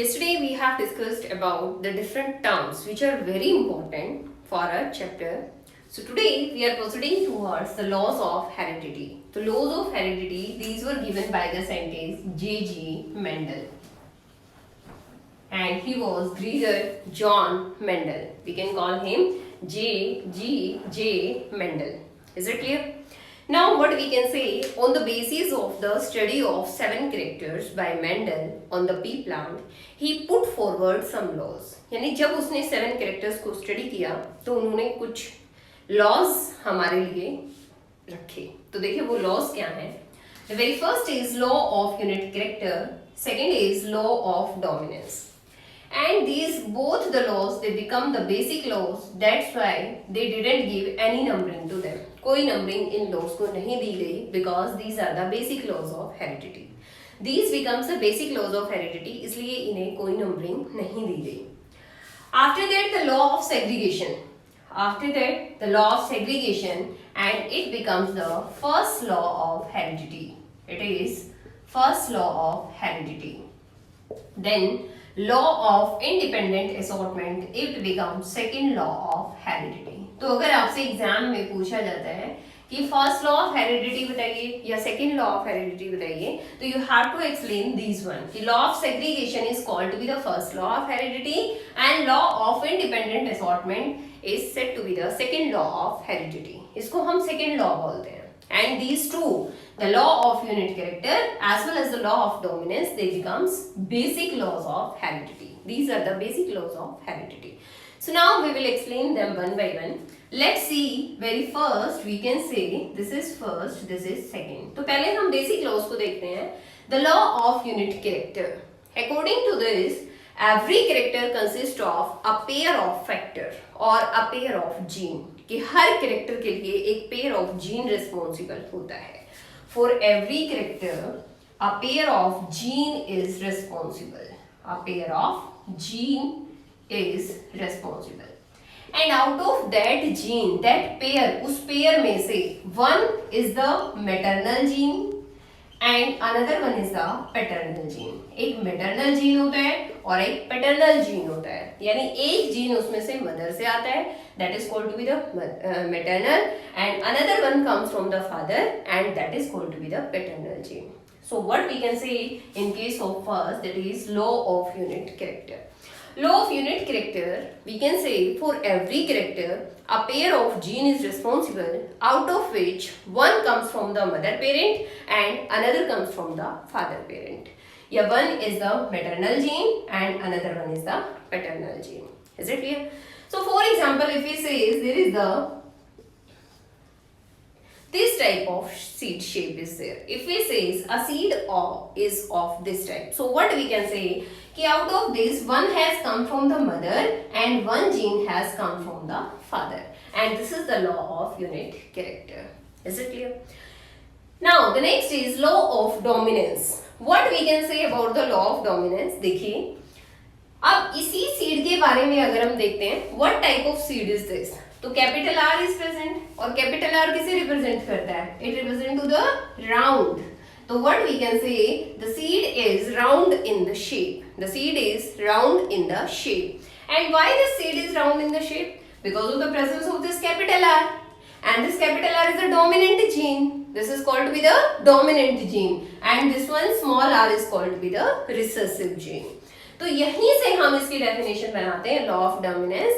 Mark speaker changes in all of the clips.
Speaker 1: Yesterday we have discussed about the different terms which are very important for our chapter. So today we are proceeding towards the laws of heredity. The laws of heredity, these were given by the scientist J.G. Mendel. And he was Gregor John Mendel. We can call him J. Mendel. Is it clear? Now what we can say, on the basis of the study of 7 characters by Mendel on the pea plant, he put forward some laws. यानी जब उसने 7 characters को study किया तो उन्होंने कुछ laws हमारे लिए रखे. तो देखिए वो laws क्या हैं. The very first is law of unit character. Second is law of dominance. And these both the laws, they become the basic laws. That's why they didn't give any numbering to them. कोई numbering इन laws को नहीं दी गई because these are the basic laws of heredity. These becomes the basic laws of heredity, इसलिए इन्हें कोई numbering नहीं दी गई. After that the law of segregation. After that the law of segregation, and it becomes the first law of heredity. It is first law of heredity. Then law of independent assortment, it becomes second law of heredity. तो अगर आपसे exam में पूछा जाता है कि first law of heredity बताइए या सेकंड लॉ ऑफ हेरिडिटी बताइए, तो you have to explain this one कि law of segregation is called to be the first law of heredity and law of independent assortment is said to be the second law of heredity. इसको हम second law बोलते हैं. And these two, the law of unit character as well as the law of dominance, they becomes basic laws of heredity. These are the basic laws of heredity. So now we will explain them one by one. Let's see. Very first we can say this is first, this is second. तो पहले हम basic laws को देखते हैं. The law of unit character. According to this, every character consists of a pair of factor or a pair of gene. कि हर character के लिए एक पेयर ऑफ जीन रिस्पॉन्सिबल होता है. For every character a pair of gene is responsible. A pair of gene is responsible. And out of that gene, that pair, उस pair में से one is the maternal gene and another one is the paternal gene. एक maternal gene होता है और एक paternal gene होता है. यानी एक जीन उसमें से मदर से आता है, that is called to be the maternal, and another one comes from the father and that is called to be the paternal gene. So what we can say in case of first, that is law of unit character. Law of unit character, we can say for every character a pair of gene is responsible, out of which one comes from the mother parent and another comes from the father parent. Yeah, one is the maternal gene and another one is the paternal gene. Is it clear? So for example, if we say there is this type of seed shape is there. If we say a seed is of this type, so what we can say कि out of this one has come from the mother and one gene has come from the father, and this is the law of unit character. Is it clear? Now the next is law of dominance. What we can say about the law of dominance? देखिए अब इसी seed के बारे में अगर हम देखते हैं, what type of seed is this, तो कैपिटल आर इज प्रेजेंट और कैपिटल आर किसे रिप्रेजेंट करता है? It represent to the round. तो what we can say, the seed is round in the shape. The seed is round in the shape. And why the seed is round in the shape? Because of the presence of this capital R, and this capital R is the dominant gene. This is called to be the dominant gene, and this one small r is called to be the recessive gene. तो यहीं से हम इसकी definition बनाते हैं law of dominance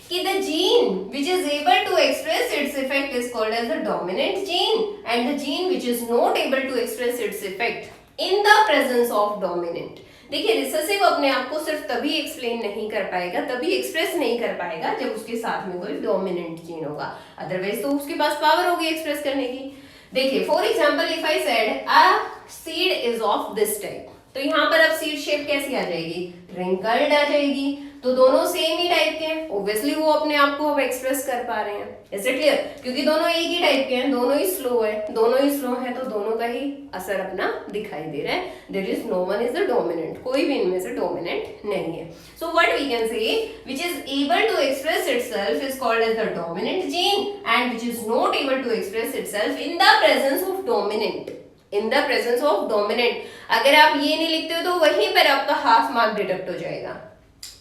Speaker 1: कि the gene which is able to express its effect is called as the dominant gene, and the gene which is not able to express its effect in the presence of dominant. देखिए recessive अपने आप को सिर्फ तभी explain नहीं कर पाएगा, तभी एक्सप्रेस नहीं कर पाएगा जब उसके साथ में कोई डोमिनेंट जीन होगा. अदरवाइज तो उसके पास पावर होगी एक्सप्रेस करने की. देखिए for example if I said a seed is of this type, तो यहाँ पर अब सीड शेप कैसी आ जाएगी? रिंकल्ड आ जाएगी. तो दोनों सेम ही टाइप के हैं, ऑब्वियसली वो अपने आप को अब एक्सप्रेस कर पा रहे हैं. Is it clear? क्योंकि दोनों एक ही टाइप के हैं, दोनों ही स्लो है. दोनों ही स्लो है तो दोनों का ही असर अपना दिखाई दे रहा है. There is no one is the dominant, कोई भी इनमें से डोमिनेंट नहीं है. So what we can say, which is able to express itself is called as the dominant gene, and which is not able to express itself in the presence of dominant in the presence of dominant. अगर आप ये नहीं लिखते हो तो वहीं पर आपका हाफ मार्क डिडक्ट हो जाएगा,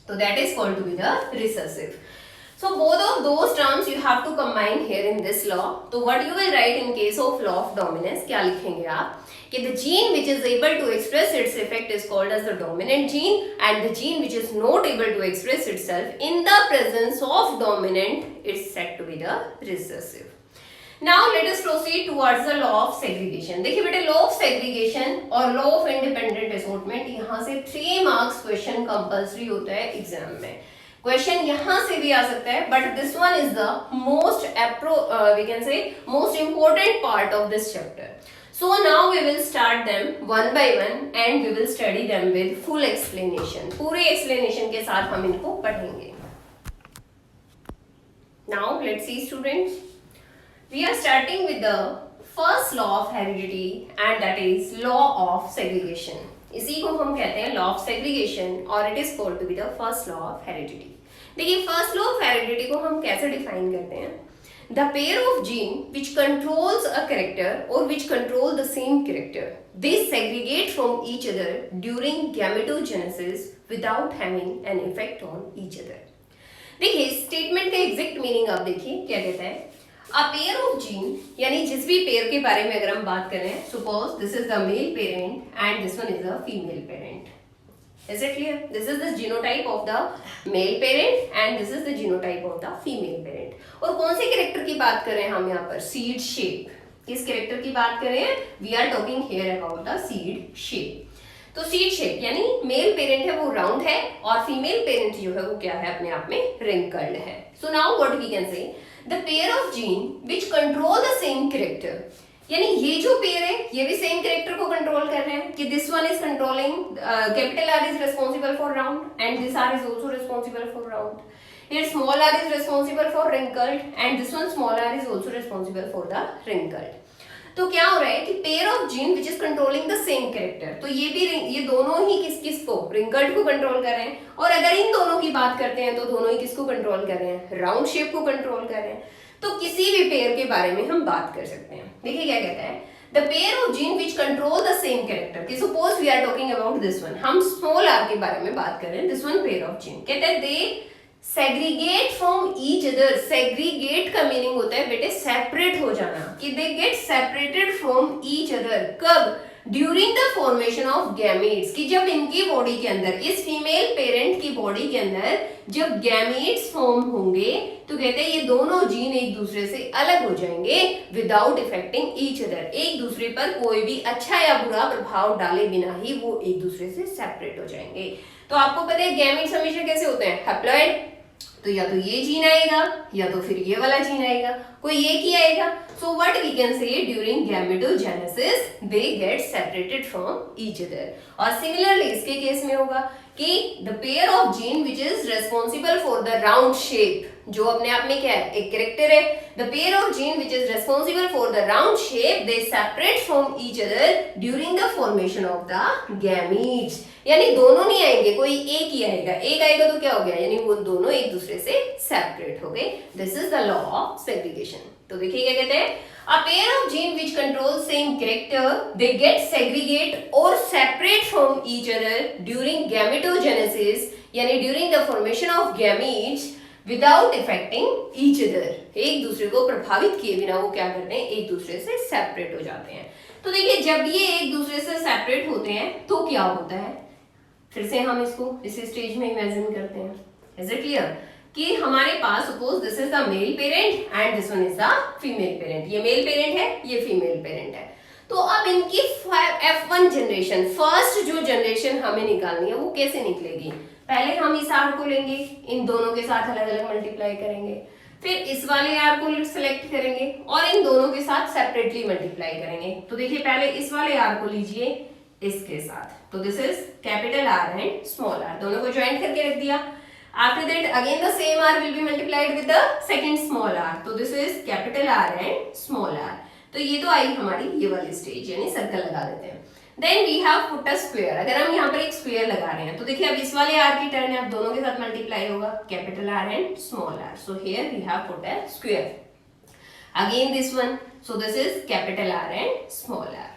Speaker 1: तो that is called to be the recessive. So both of those terms you have to combine here in this law. So what you will write in case of law of dominance, क्या लिखेंगे आप कि the gene which is able to express its effect is called as the dominant gene, and the gene which is not able to express itself in the presence of dominant is said to be the recessive. Now let us proceed towards the law of segregation. देखिए बेटे, law of segregation और law of independent assortment, यहाँ से 3 marks question compulsory होता है exam में। Question यहां से भी आ सकता है, but this one is the most we can say most important part of this chapter. So now we will start them one by one and we will study them with full explanation. पूरे explanation के साथ हम इनको पढ़ेंगे। Now let's see students, we are starting with the first law of heredity and that is law of segregation. इसी को हम कहते हैं लॉ ऑफ सेग्रीगेशन और it is called to be the first law of heredity. देखिए, first law of heredity को हम कैसे डिफाइन करते हैं? The pair of gene which controls a character और which control the same character, they segregate from each other during gametogenesis without having an effect on each other. देखिए, statement का exact meaning आप देखिए क्या कहता है। A pair of gene, यानी जिस भी पेयर के बारे में अगर हम बात करें, suppose this is the male parent and this one is the female parent. Is it clear? This is the genotype of the male parent and this is the genotype of the female parent. और कौन से character की बात कर रहे हैं हम यहाँ पर? Seed shape. किस कैरेक्टर की बात कर रहे हैं? We are talking here about the seed shape. तो सीड शेप यानी मेल पेरेंट है वो राउंड है और फीमेल पेरेंट जो है वो क्या है, अपने आप में रिंकल्ड है। So now what we can say, the pair of gene which control the same character, यानी ये जो पेयर है ये भी सेम कैरेक्टर को कंट्रोल कर रहे हैं कि this one is controlling, capital R is responsible for round and this R is also responsible for round, here small r is responsible for wrinkled and this one small r is also responsible for the wrinkled। तो क्या हो रहा है कि pair of gene which is controlling the same character, तो ये दोनों ही किस को, रिंकल्ड को कंट्रोल कर रहे हैं। और अगर इन दोनों की बात करते हैं तो दोनों ही किसको कंट्रोल कर रहे हैं, राउंड शेप को कंट्रोल कर रहे हैं। तो किसी भी पेयर के बारे में हम बात कर सकते हैं। देखिए क्या कहता है, the pair of gene which control the same character, कि suppose we are talking about this one, हम स्मॉल आर के बारे में बात कर रहे हैं, this one pair of gene, कहते हैं they segregate from each other. Segregate का मीनिंग होता है बेटे सेपरेट हो जाना, कि they get separated from each other. कब? During the formation of gametes, कि जब इनकी बॉडी के अंदर, इस फीमेल पेरेंट की बॉडी के अंदर जब गैमीट्स फॉर्म होंगे तो कहते हैं ये दोनों जीन एक दूसरे से अलग हो जाएंगे विदाउट इफेक्टिंग ईच अदर। एक दूसरे पर कोई भी अच्छा या बुरा प्रभाव डाले बिना ही वो एक दूसरे से सेपरेट हो जाएंगे। तो आपको पता है गैमीट्स हमेशा कैसे होते हैं, हैप्लॉइड, तो या तो ये जीन आएगा या तो फिर ये वाला जीन आएगा, कोई एक ही आएगा। So what we can say, during gametogenesis they get separated from each other. और सिमिलरली इसके केस में होगा कि the pair of gene which is responsible for the round shape, जो अपने आप में क्या है, एक कैरेक्टर है। The pair of gene which is responsible for the round shape they separate from each other during the formation of the gametes, यानी दोनों नहीं आएंगे, कोई एक ही आएगा। एक आएगा तो क्या हो गया, यानी वो दोनों एक दूसरे से सेपरेट हो गए। This is the law of segregation. तो देखिए क्या कहते हैं, a pair of gene which control same character they get segregate or separate from each other during gametogenesis, यानी during the formation of gametes without affecting each other। एक दूसरे को प्रभावित किए बिना वो क्या करते हैं, एक दूसरे से सेपरेट हो जाते हैं। तो देखिए जब ये एक दूसरे से सेपरेट होते हैं तो क्या होता है, फिर से हम इसको इस स्टेज में इमेजिन करते हैं। इज इट क्लियर कि हमारे पास suppose this is the male parent and this one is the female parent, ये मेल पेरेंट है ये फीमेल पेरेंट है। तो अब इनकी F1 जनरेशन, फर्स्ट जो जनरेशन हमें निकालनी है वो कैसे निकलेगी, पहले हम इस आर को लेंगे, इन दोनों के साथ अलग अलग मल्टीप्लाई करेंगे, फिर इस वाले आर को सिलेक्ट करेंगे और इन दोनों के साथ सेपरेटली मल्टीप्लाई करेंगे। तो देखिए पहले इस वाले आर को लीजिए इसके साथ, तो this is capital R and small R, दोनों को ज्वाइन करके रख दिया। After that again the same r will be multiplied with the second small r, तो this is capital R and small r। तो ये तो आई हमारी ये वाली स्टेज, यानी सर्कल लगा देते हैं। Then we have put a square, अगर हम यहाँ पर एक स्क्वायर लगा रहे हैं तो देखिए अब इस वाले r की टर्न है, अब दोनों के साथ मल्टीप्लाई होगा, capital R and small r, so here we have put a square। Again this one, so this is capital R and small r।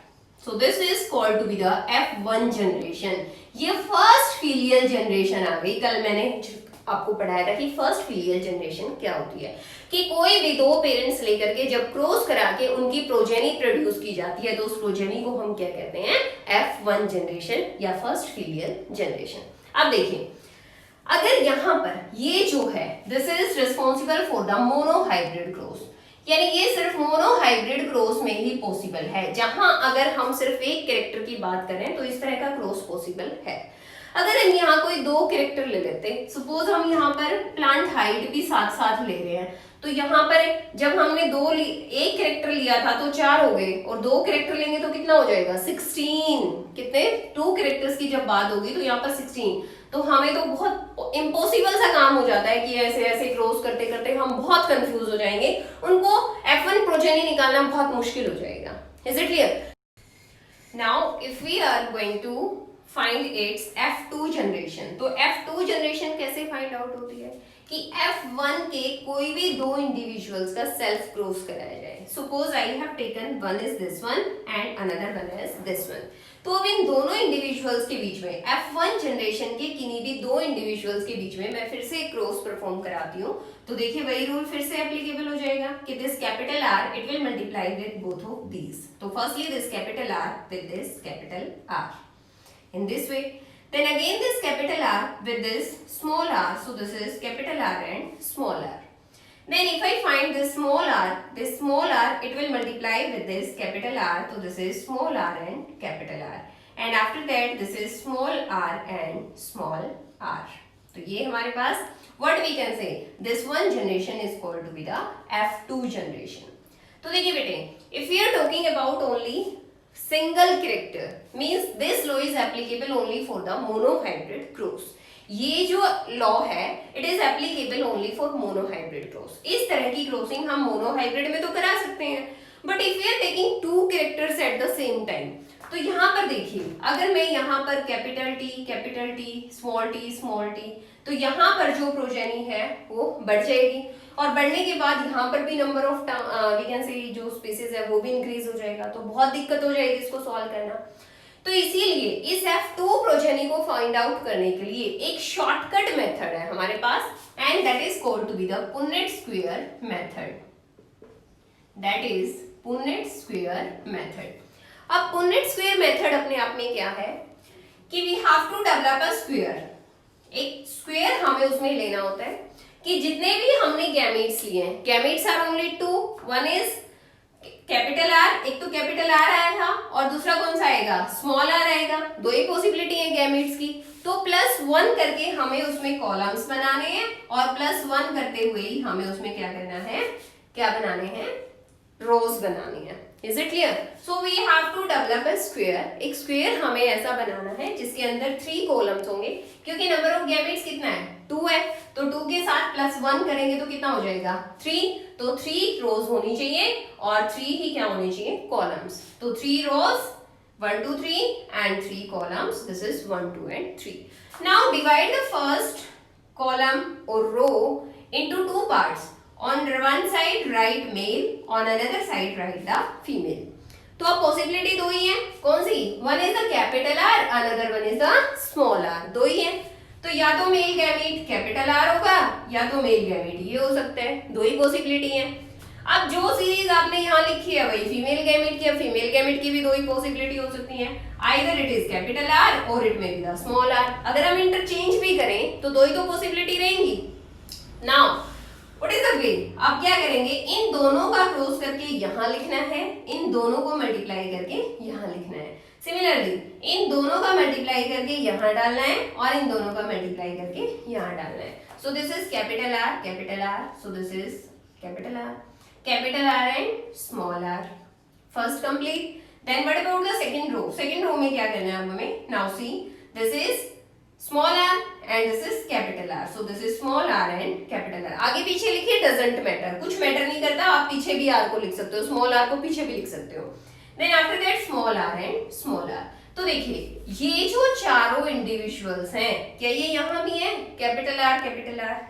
Speaker 1: So this is called to be the F1 generation. ये first filial generation आ गई। कल मैंने आपको पढ़ाया था कि first filial generation क्या होती है, कि कोई भी दो पेरेंट्स लेकर के जब क्रॉस करा के उनकी प्रोजेनी प्रोड्यूस की जाती है तो उस प्रोजेनी को हम क्या कहते हैं, F1 जनरेशन या फर्स्ट फीलियल जनरेशन। अब देखिए, अगर यहां पर ये जो है this is responsible for the monohybrid cross, यानी ये सिर्फ मोनोहाइब्रिड क्रॉस में ही पॉसिबल है। जहां अगर हम सिर्फ एक कैरेक्टर की बात करें तो इस तरह का क्रॉस पॉसिबल है। अगर हम यहाँ कोई दो कैरेक्टर ले लेते, सपोज हम यहाँ पर प्लांट हाइट भी साथ साथ ले रहे हैं, तो यहाँ पर जब हमने एक कैरेक्टर लिया था तो 4 हो गए, और दो कैरेक्टर लेंगे तो कितना हो जाएगा, 16। कितने, 2 कैरेक्टर्स की जब बात होगी तो यहाँ पर 16। तो हमें तो बहुत इम्पॉसिबल सा काम हो जाता है कि ऐसे ऐसे क्रॉस करते करते हम बहुत कंफ्यूज हो जाएंगे, उनको F1 प्रोजेनी निकालना बहुत मुश्किल हो जाएगा। Is it clear? Now if we are going to find its F2 generation, तो F2 जनरेशन कैसे फाइंड आउट होती है कि F1 के कोई भी दो इंडिविजुअल्स का सेल्फ क्रॉस कराया जाए। Suppose I have taken one is this one and another one is this one. तो अब इन दोनों इंडिविजुअल्स के बीच में F1 जनरेशन के किन्हीं भी दो इंडिविजुअल्स के बीच में मैं फिर से क्रॉस परफॉर्म कराती हूँ, तो देखिए वही रूल फिर से एप्लीकेबल हो जाएगा कि this capital R it will multiply with both of these. तो firstly this capital R with this capital R in this way, then again this capital R with this small r, so this is capital R and small r. Then if I find this small r it will multiply with this capital R, so this is small r and capital R, and after that this is small r and small r. तो ये हमारे पास what we can say this one generation is called to be the F2 generation. तो देखिए बेटे, if we are talking about only single character means this law is applicable only for the monohybrid cross. ये जो law है it is applicable only for monohybrid cross. इस तरह की crossing हम मोनोहाइब्रिड में तो करा सकते हैं, but if we are taking two characters at the same time, तो यहाँ पर देखिए अगर मैं यहाँ पर कैपिटल टी स्मॉल टी, तो यहाँ पर जो प्रोजेनी है वो बढ़ जाएगी, और बढ़ने के बाद यहाँ पर भी नंबर ऑफ वी कैन से जो स्पेसेस है वो भी इंक्रीज हो जाएगा, तो बहुत दिक्कत हो जाएगी इसको सॉल्व करना। तो इसीलिए इस F2 प्रोजेनी को फाइंड आउट करने के लिए एक शॉर्टकट मेथड है हमारे पास, and that is called to be the Punnett square method. That is Punnett square method. अब पुन्नेट स्क्वायर मेथड अपने आप में क्या है कि we have to develop a square. एक स्क्वायर हमें उसमें लेना होता है कि जितने भी हमने गैमेट्स लिए हैं, gametes are only 2, one is capital R, एक तो कैपिटल R आया था और दूसरा कौन सा आएगा, स्मॉल r आएगा। दो ही पॉसिबिलिटी है गैमेट्स की, तो +1 करके हमें उसमें कॉलम्स बनाने हैं, और +1 करते हुए ही हमें उसमें क्या करना है, क्या बनाने हैं, रोज बनानी है। Is it clear? So we have to develop a square. एक स्क्वायर हमें ऐसा बनाना है जिसके अंदर 3 कॉलम्स होंगे, क्योंकि नंबर ऑफ गैमेट्स कितना है, 2 है, तो 2 के साथ +1 करेंगे तो कितना हो जाएगा, 3। तो 3 रोज होनी चाहिए और 3 ही क्या होनी चाहिए, कॉलम्स। तो 3 रोज 1 2 3 and 3 columns, this is 1 2 and 3. Now divide the first column or row into 2 parts. On one side write male, on another side write the female. तो अब पॉसिबिलिटी दो ही है, कौन सी, one is the capital R, another one is the small r, दो ही है। तो या तो मेल गैमेट कैपिटल R होगा या तो मेल गैमेट ये हो सकता है, दो ही पॉसिबिलिटी है। अब जो सीरीज आपने यहाँ लिखी है वही फीमेल गैमेट की, अब फीमेल गैमेट की भी दो ही पॉसिबिलिटी हो सकती है, either it is capital R और it may be the small r। अगर हम इंटरचेंज भी करें तो दो ही तो पॉसिबिलिटी रहेंगी। Now what is the way, आप क्या करेंगे, इन दोनों का क्रॉस करके यहाँ लिखना है, इन दोनों को मल्टीप्लाई करके यहाँ लिखना है। सिमिलरली इन दोनों का मल्टीप्लाई करके यहाँ डालना है और इन दोनों का मल्टीप्लाई करके यहाँ डालना है। So this is capital R, so this is capital R and small r। First complete. Then what about the second row, second row में क्या करना है हमें, now see this is small r and this is capital R, so this is small r and capital R। आगे पीछे लिखिए doesn't matter, कुछ matter नहीं करता, आप पीछे भी r को लिख सकते हो, small r को पीछे भी लिख सकते हो। then after that small r and small r। तो देखिए ये जो चारों इंडिविजुअल्स हैं, क्या ये यहाँ भी है, कैपिटल R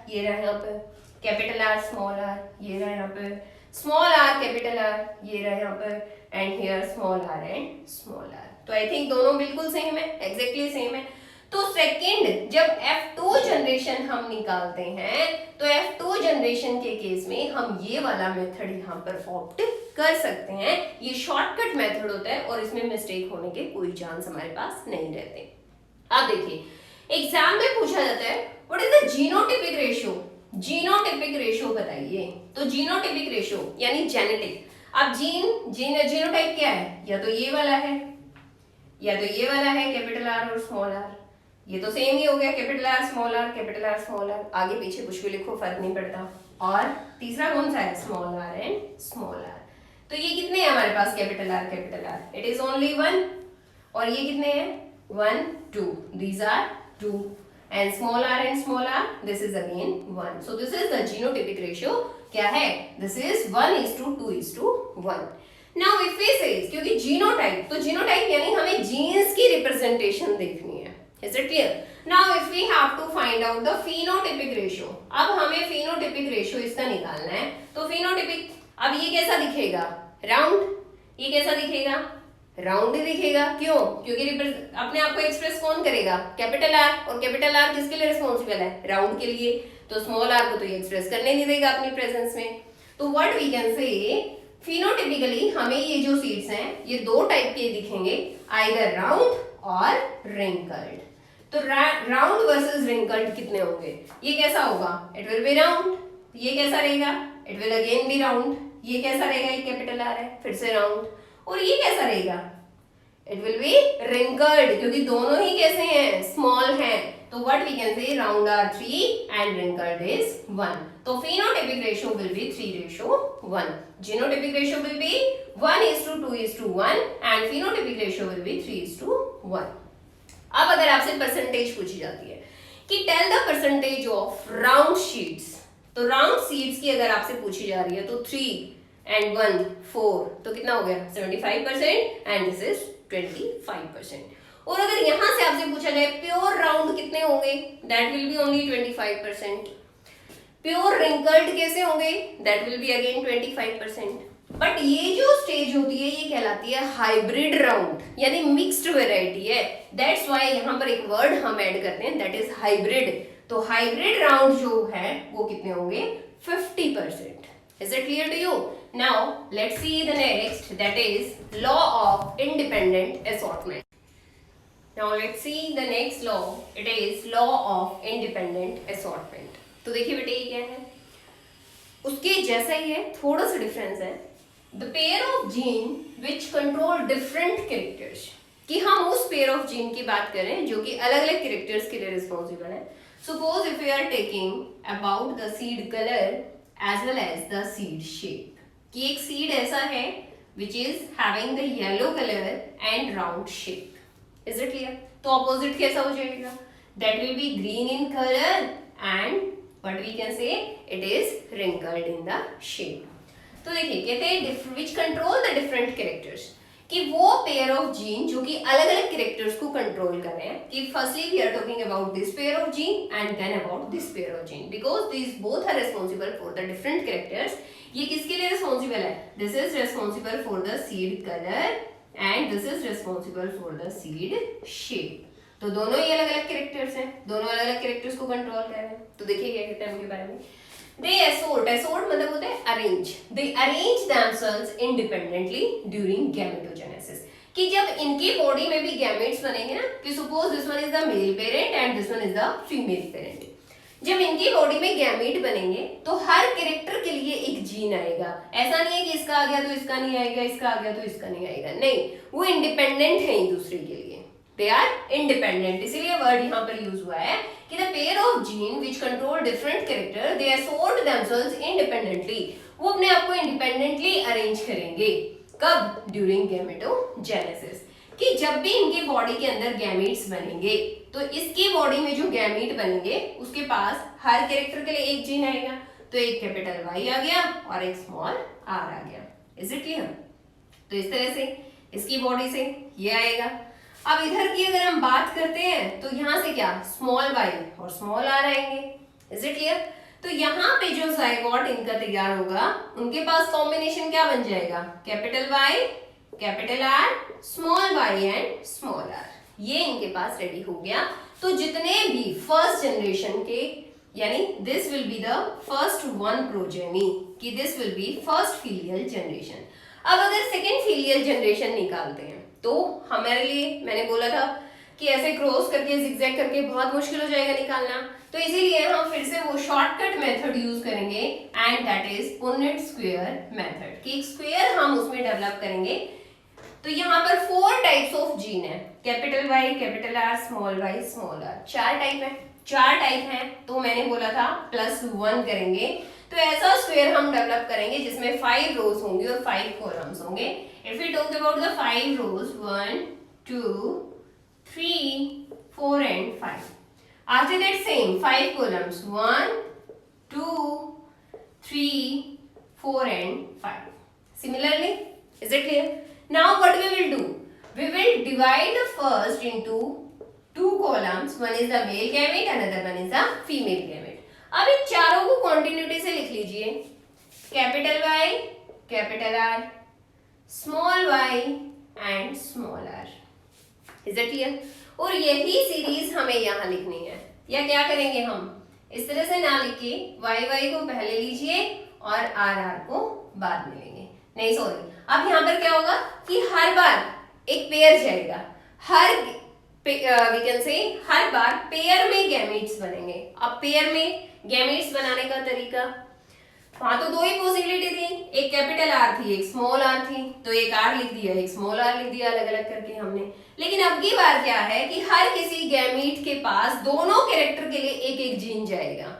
Speaker 1: ये रहा यहाँ पे, कैपिटल R स्मॉल r ये रहा यहाँ पे, स्मॉल आर कैपिटल आर ये रहा यहाँ पर, and here small R and small R. तो आई थिंक दोनों बिल्कुल सेम है, एग्जैक्टली सेम है। तो सेकंड जब F2 जनरेशन हम निकालते हैं तो F2 जनरेशन के केस में हम ये वाला मेथड यहाँ पर ऑप्ट कर सकते हैं। ये शॉर्टकट मेथड होता है और इसमें मिस्टेक होने के कोई चांस हमारे पास नहीं रहते। अब देखिए एग्जाम में पूछा जाता है what is the genotypic ratio, genotypic ratio बताइए। तो जीनोटिपिक रेशियो यानी जेनेटिक। अब जीनोटाइप क्या है, या तो ये वाला है या तो ये वाला है कैपिटल आर और स्मॉल आर, ये तो सेम ही हो गया capital R small R capital R small R, आगे पीछे कुछ भी लिखो फर्क नहीं पड़ता। और तीसरा कौन सा है, small R and small R. तो ये कितने हैं हमारे पास capital R, it is only 1। और ये कितने हैं, 1 2, these are 2 and small r and small r, this is again 1. So this is the genotypic ratio क्या है, this is 1:2:1. Now if we say क्योंकि जीनोटाइप, तो जीनोटाइप यानी हमें जीन्स की रिप्रेजेंटेशन देखनी है, is it clear? Now if we have to find out the phenotypic ratio, अब हमें phenotypic ratio इसका निकालना है। तो phenotypic अब ये कैसा दिखेगा, राउंड, ये कैसा दिखेगा, राउंड ही दिखेगा। क्यों, क्योंकि अपने आप को एक्सप्रेस कौन करेगा, कैपिटल आर, और कैपिटल आर किसके लिए रिस्पॉन्सिबल है, राउंड के लिए। तो स्मॉल आर को तो ये एक्सप्रेस करने नहीं देगा अपनी प्रेजेंस में। तो what we can say phenotypically हमें ये जो सीड्स हैं ये दो टाइप के दिखेंगे, आइदर राउंड और रिंकल्ड। तो राउंड वर्सेस रिंकल्ड कितने होंगे, ये कैसा होगा, इट विल बी राउंड। ये कैसा रहेगा, it will again be round. ये कैसा रहेगा, ये कैपिटल आर है, फिर से राउंड। और ये कैसा रहेगा, इट विल बी रिंकल्ड, क्योंकि दोनों ही कैसे हैं, स्मॉल हैं। तो what we can say round are 3 and wrinkled is 1। तो phenotypic ratio will be 3:1. Genotypic ratio will be 1:2:1 and phenotypic ratio will be 3:1. अब अगर आपसे परसेंटेज पूछी जाती है कि tell the percentage of round seeds, तो राउंड सीड्स की अगर आपसे पूछी जा रही है तो 3 and 1 4, तो कितना हो गया 75% एंड दिस इज 25%। और अगर यहां से आपसे पूछा जाए प्योर राउंड कितने होंगे, that will B only 25%। Pure wrinkled कैसे होंगे, that will be again 25%। But ये जो स्टेज होती है ये कहलाती है हाइब्रिड राउंड, यानी मिक्स्ड वेराइटी है। दैट्स व्हाई यहाँ पर एक वर्ड हम ऐड करते हैं, दैट इज हाइब्रिड। तो हाइब्रिड राउंड जो है वो कितने होंगे, 50%। Is it clear to you? Now let's see the next, that is law of independent assortment. Now let's see the next law, it is law of independent assortment. तो देखिए बेटे ये क्या है, उसके जैसा ही है, थोड़ा सा डिफरेंस है। The pair of gene which control different characters, कि हम उस पेयर ऑफ जीन की बात करें जो कि अलग अलग कैरेक्टर्स के लिए रिस्पॉन्सिबल है। Suppose if you are taking about the seed colour as well as the seed shape, कि एक सीड ऐसा है which is having the yellow colour and round shape. Is it clear? तो ऑपोजिट कैसा हो जाएगा, that will be green in colour and what we can say it is wrinkled in the shape। तो देखिए कहते हैं which control the different characters, कि वो pair of gene जो कि अलग अलग characters को control कर रहे हैं। कि firstly we are talking about this pair of gene and then about this pair of gene, because these both are responsible for the different characters। ये किसके लिए responsible है, this is responsible for the seed color and this is responsible for the seed shape। तो दोनों ही अलग अलग characters हैं, दोनों अलग अलग कैरेक्टर्स को कंट्रोल कर रहे हैं। तो देखिए क्या कहते हैं उनके बारे में, दे असोर्ट, असोर्ट मतलब होता है arrange, they arrange themselves independently during gametogenesis, कि जब इनकी बॉडी में भी गैमेट्स बनेंगे ना, कि suppose this one is the male parent and this one is the female parent, जब इनकी बॉडी में गैमेट बनेंगे तो हर कैरेक्टर के लिए एक जीन आएगा। ऐसा नहीं है कि इसका आ गया तो इसका नहीं आएगा, इसका आ गया तो इसका नहीं आएगा, नहीं, वो इंडिपेंडेंट है एक दूसरे के लिए, they are independent। इसीलिए वर्ड यहाँ पर यूज हुआ है कि the pair of gene which control different character they assort themselves independently, वो अपने आप को independently arrange करेंगे। कब, during gametogenesis, कि जब भी इनके बॉडी के अंदर गैमेट्स बनेंगे तो इसकी बॉडी में जो गैमेट बनेंगे उसके पास हर कैरेक्टर के लिए एक जीन आएगा। तो एक कैपिटल Y आ गया और एक स्मॉल r आ गया। Is it clear? तो इस तरह से इसकी बॉडी से ये आएगा। अब इधर की अगर हम बात करते हैं तो यहां से क्या, स्मॉल y और स्मॉल r आएंगे। Is it clear? तो यहाँ पे जो जायगोट इनका तैयार होगा उनके पास कॉम्बिनेशन क्या बन जाएगा, capital Y capital R small Y and small R, ये इनके पास रेडी हो गया। तो जितने भी फर्स्ट जनरेशन के, यानी this will be the first one progeny, कि this will be first filial generation. अब अगर सेकेंड फीलियल जनरेशन निकालते हैं तो हमारे लिए, मैंने बोला था कि ऐसे क्रॉस करके जिगजैग करके बहुत मुश्किल हो जाएगा निकालना, तो इसीलिए हम फिर से वो शॉर्टकट मेथड यूज करेंगे and that is Punnett square method, कि एक स्क्वायर हम उसमें डेवलप करेंगे। तो यहाँ पर 4 टाइप्स ऑफ जीन है, capital Y capital R small Y small R, 4 type है। तो मैंने बोला था +1 करेंगे, तो ऐसा स्क्वायर हम डेवलप करेंगे जिसमें 5 रोज होंगी और 5 कॉलम्स होंगे। If we talk about the 5 rows 1 2 3 4 and 5, after that same 5 columns 1 2 3 4 and 5. Similarly, is it clear? Now what we will do, we will divide the first into 2 columns, one is the male gamete, another one is the female gamete. अब इन चारों को continuity से लिख लीजिए, capital Y capital R small Y and small R, is it clear? और यही series हमें यहाँ लिखनी है, या क्या करेंगे हम इस तरह से ना लिख के वाई वाई को पहले लीजिए और आर आर को बाद में लेंगे, नहीं सॉरी, अब यहाँ पर क्या होगा कि हर बार एक पेयर जाएगा, वी कैन से हर बार पेयर में गैमेट्स बनेंगे। अब पेयर में गैमेट्स बनाने का तरीका, वहां तो 2 ही पॉसिबिलिटी थी, एक कैपिटल आर थी एक स्मॉल आर थी, तो एक आर लिख दिया एक स्मॉल आर लिख दिया अलग अलग करके हमने। लेकिन अब की बार क्या है कि हर किसी गैमीट के पास दोनों कैरेक्टर के लिए एक एक जीन जाएगा,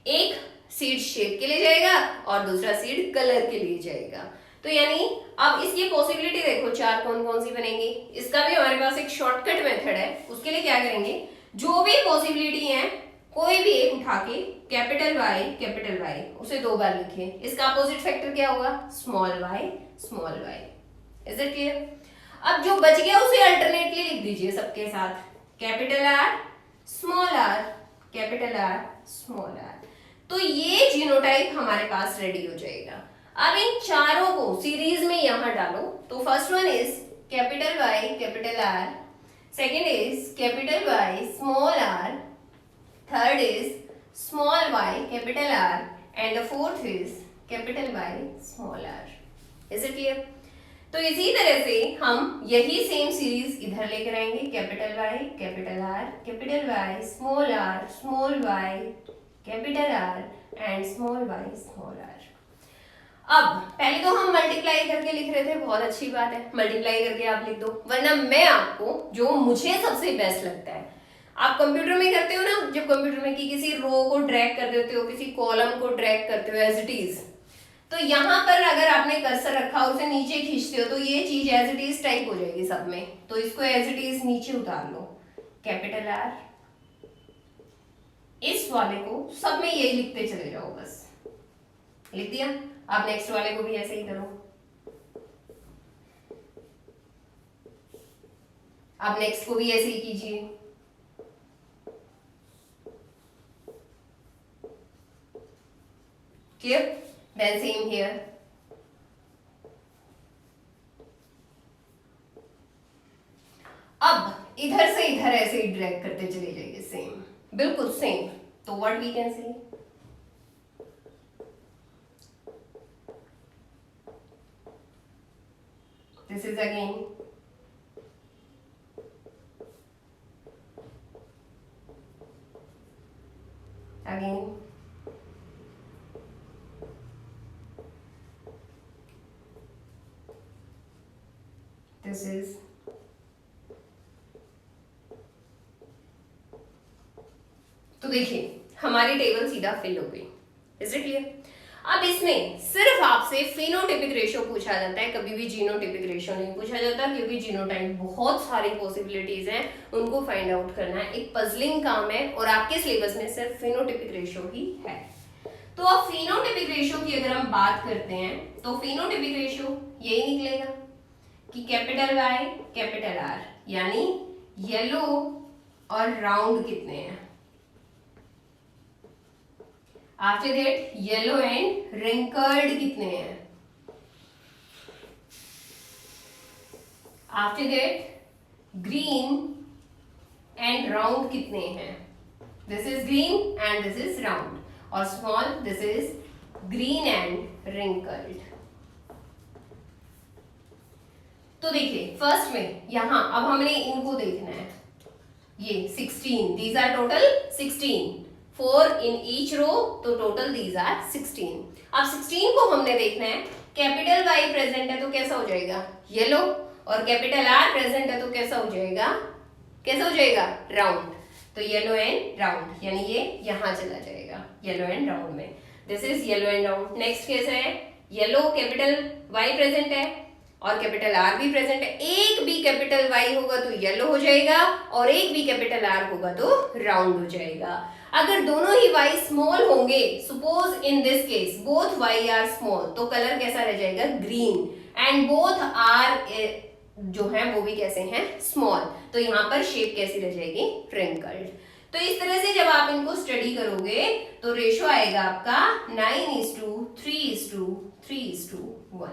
Speaker 1: एक सीड शेप के लिए जाएगा और दूसरा सीड कलर के लिए जाएगा। तो यानी अब इसकी पॉसिबिलिटी देखो 4 कौन कौन सी बनेंगी, इसका भी हमारे पास एक शॉर्टकट मेथड है। उसके लिए क्या करेंगे, जो भी पॉसिबिलिटी है कोई भी एक उठा के कैपिटल वाई उसे 2 बार लिखिए, इसका अपोजिट फैक्टर क्या होगा, small Y. Is it clear? अब जो बच गया उसे अल्टरनेटली लिख दीजिए सबके साथ, capital R capital R small R. तो ये जीनोटाइप हमारे पास रेडी हो जाएगा। अब इन चारों को सीरीज में यहां डालो, तो first one is capital Y capital R, second is capital Y small R, third is small y capital R and the fourth is capital Y small r. Is it clear? तो इसी तरह से हम यही सेम सीरीज इधर लेकर आएंगे, capital Y capital R capital Y small y capital R and small y small r. अब पहले तो हम मल्टीप्लाई करके लिख रहे थे, बहुत अच्छी बात है, मल्टीप्लाई करके आप लिख दो, वरना मैं आपको जो मुझे सबसे बेस्ट लगता है, आप कंप्यूटर में करते हो ना, जब कंप्यूटर में कि किसी रो को ड्रैग कर देते हो, किसी कॉलम को ड्रैग करते हो एज इट इज, तो यहाँ पर अगर आपने कर्सर रखा और उसे नीचे खींचते हो तो ये चीज एज इट इज टाइप हो जाएगी सब में, तो इसको एज इट इज नीचे उतार लो, कैपिटल आर, इस वाले को सब में यही लिखते चले जाओ, बस लिख दिया। आप नेक्स्ट वाले को भी ऐसे ही करो, आप नेक्स्ट को भी ऐसे ही कीजिए, clear? Then same here. अब इधर से इधर ऐसे ही ड्रैग करते चले जाइए, सेम बिल्कुल सेम। तो what we can see, this is again this is तो देखिए हमारी टेबल सीधा फिल हो गई, इज इट क्लियर? अब इसमें सिर्फ आपसे फिनोटिपिक रेशियो पूछा जाता है, कभी भी जीनोटिपिक रेशियो नहीं पूछा जाता, क्योंकि जीनोटाइप बहुत सारी पॉसिबिलिटीज हैं, उनको फाइंड आउट करना एक पजलिंग काम है, और आपके सिलेबस में सिर्फ फिनोटिपिक रेशियो ही है। तो अब फिनोटिपिक रेशियो की अगर हम बात करते हैं तो फिनोटिपिक रेशियो यही निकलेगा कि कैपिटल वाई कैपिटल आर, यानी येलो और राउंड कितने हैं। After that yellow and wrinkled कितने हैं, after that green and round कितने हैं, this is green and this is round, और small this is green and wrinkled. तो देखिए फर्स्ट में यहां अब हमने इनको देखना है, ये 16, these are total 16, 4 in each row, तो टोटल दीज आर 16। अब 16 को हमने देखना है, कैपिटल वाई प्रेजेंट है तो कैसा हो जाएगा येलो, और कैपिटल आर प्रेजेंट है तो कैसा हो जाएगा, कैसा हो जाएगा राउंड, तो येलो एंड राउंड, यानी ये यहां चला जाएगा येलो एंड राउंड में, this is yellow and round. Next case है येलो कैपिटल वाई प्रेजेंट है और कैपिटल आर भी प्रेजेंट है, एक भी कैपिटल वाई होगा तो येलो हो जाएगा और एक भी कैपिटल आर होगा तो राउंड हो जाएगा। अगर दोनों ही वाई स्मॉल होंगे, suppose in this case both Y are small, तो कलर कैसा रह जाएगा ग्रीन, एंड बोथ आर जो है वो भी कैसे हैं स्मॉल, तो यहाँ पर शेप कैसी रह जाएगी रिंकल्ड। तो इस तरह से जब आप इनको स्टडी करोगे तो रेशो आएगा आपका 9:3:3:1।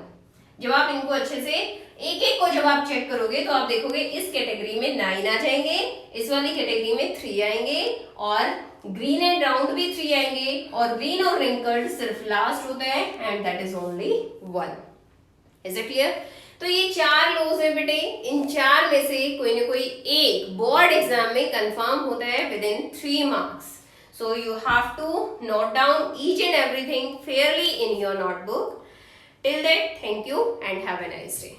Speaker 1: जब आप इनको अच्छे से एक एक को जब आप चेक करोगे तो आप देखोगे इस कैटेगरी में 9 आ जाएंगे, इस वाली कैटेगरी में 3 आएंगे, और ग्रीन एंड राउंड भी 3 आएंगे, और ग्रीन और रिंकल्ड सिर्फ लास्ट होता है, and that is only 1। Is it clear? तो ये 4 लॉज है बेटे, इन 4 में से कोई ना कोई एक बोर्ड एग्जाम में कंफर्म होता है with in 3 marks. So you have to note down each and everything fairly in your notebook. Till that, thank you and have a nice day.